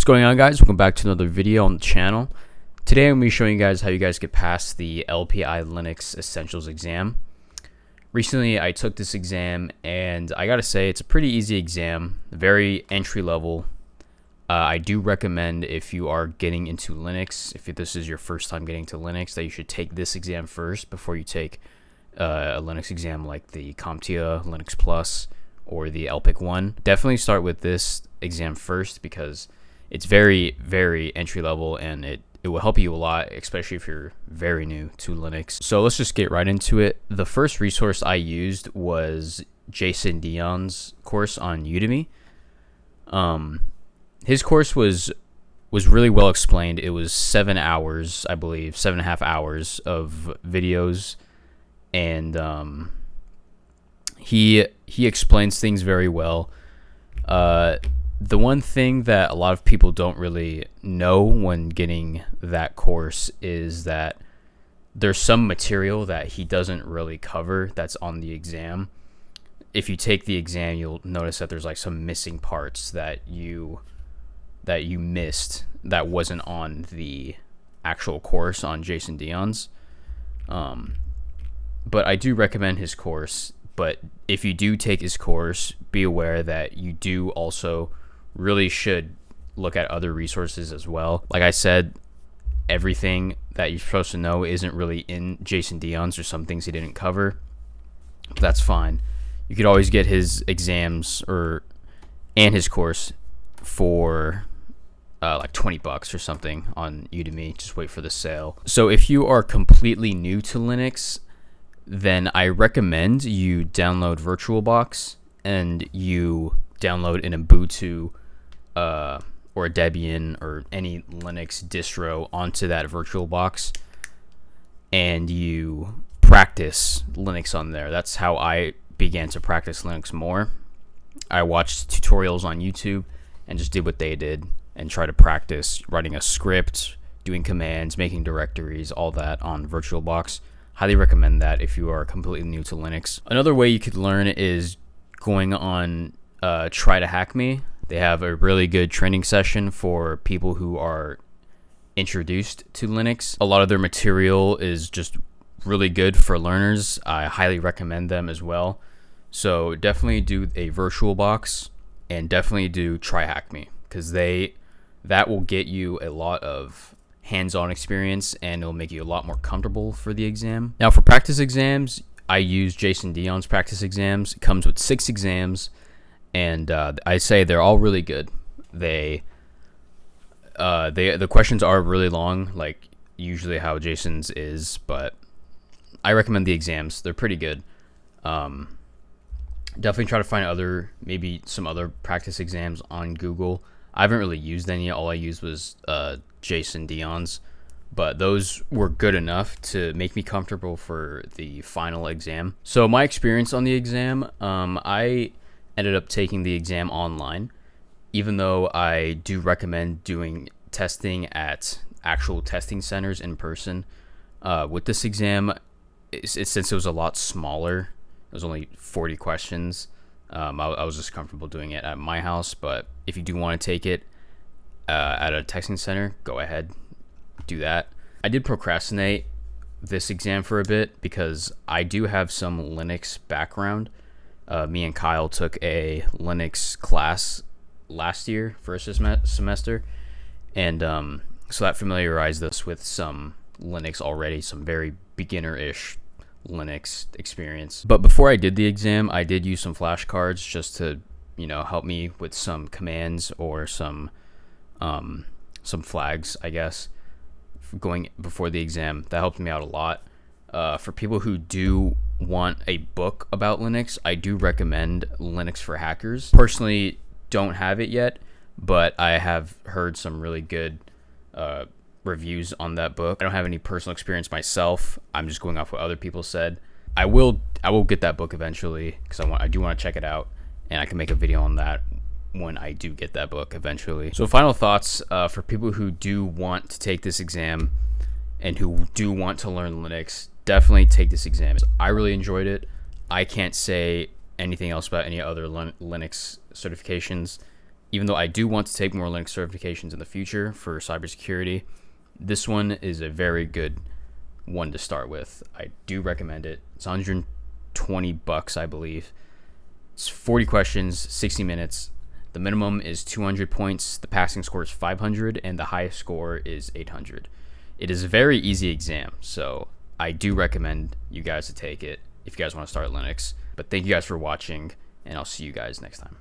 What's going on, guys? Welcome back to another video on the channel. Today I'm going to be showing you guys how you guys get past the LPI Linux Essentials exam. Recently I took this exam and I gotta say it's a pretty easy exam, very entry level. I do recommend if you are getting into Linux, if this is your first time getting to Linux, that you should take this exam first before you take a Linux exam like the CompTIA, Linux Plus, or the LPIC 1. Definitely start with this exam first because it's very, very entry level and it will help you a lot, especially if you're very new to Linux. So let's just get right into it. The first resource I used was Jason Dion's course on Udemy. His course was really well explained. It was 7 hours, I believe, 7.5 hours of videos, and he explains things very well. The one thing that a lot of people don't really know when getting that course is that there's some material that he doesn't really cover that's on the exam. If you take the exam, you'll notice that there's like some missing parts that you missed that wasn't on the actual course on Jason Dion's. But I do recommend his course. But if you do take his course, be aware that you do also really should look at other resources as well. Like I said, everything that you're supposed to know isn't really in Jason Dion's. There's some things he didn't cover, but that's fine. You could always get his exams and his course for like $20 or something on Udemy. Just wait for the sale. So if you are completely new to Linux, then I recommend you download VirtualBox and you download an Ubuntu or a Debian or any Linux distro onto that VirtualBox, and you practice Linux on there. That's how I began to practice Linux more. I watched tutorials on YouTube and just did what they did and try to practice writing a script, doing commands, making directories, all that on VirtualBox. Highly recommend that if you are completely new to Linux. Another way you could learn is going on Try to Hack Me. They have a really good training session for people who are introduced to Linux. A lot of their material is just really good for learners. I highly recommend them as well. So definitely do a VirtualBox and definitely do Try Hack Me, because that will get you a lot of hands-on experience and it'll make you a lot more comfortable for the exam. Now for practice exams, I use Jason Dion's practice exams. It comes with 6 exams, and I say they're all really good. The questions are really long, like usually how Jason's is, but I recommend the exams. They're pretty good. Definitely try to find maybe some other practice exams on Google. I haven't really used any. All I used was Jason Dion's, but those were good enough to make me comfortable for the final exam. So my experience on the exam, I ended up taking the exam online, even though I do recommend doing testing at actual testing centers in person. With this exam, since it was a lot smaller, it was only 40 questions. I was just comfortable doing it at my house, but if you do want to take it at a testing center, go ahead, do that. I did procrastinate this exam for a bit because I do have some Linux background. Me and Kyle took a Linux class last year for a semester, and so that familiarized us with some Linux already, some very beginner-ish Linux experience. But before I did the exam, I did use some flashcards just to help me with some commands or some flags, I guess, going before the exam. That helped me out a lot. For people who do want a book about Linux, I do recommend Linux for Hackers. Personally, don't have it yet, but I have heard some really good reviews on that book. I don't have any personal experience myself. I'm just going off what other people said. I will get that book eventually because I do want to check it out, and I can make a video on that when I do get that book eventually. So final thoughts for people who do want to take this exam and who do want to learn Linux, definitely take this exam. I really enjoyed it. I can't say anything else about any other Linux certifications. Even though I do want to take more Linux certifications in the future for cybersecurity, this one is a very good one to start with. I do recommend it. It's $120, I believe. It's 40 questions, 60 minutes. The minimum is 200 points. The passing score is 500, and the highest score is 800. It is a very easy exam, so I do recommend you guys to take it if you guys want to start Linux. But thank you guys for watching, and I'll see you guys next time.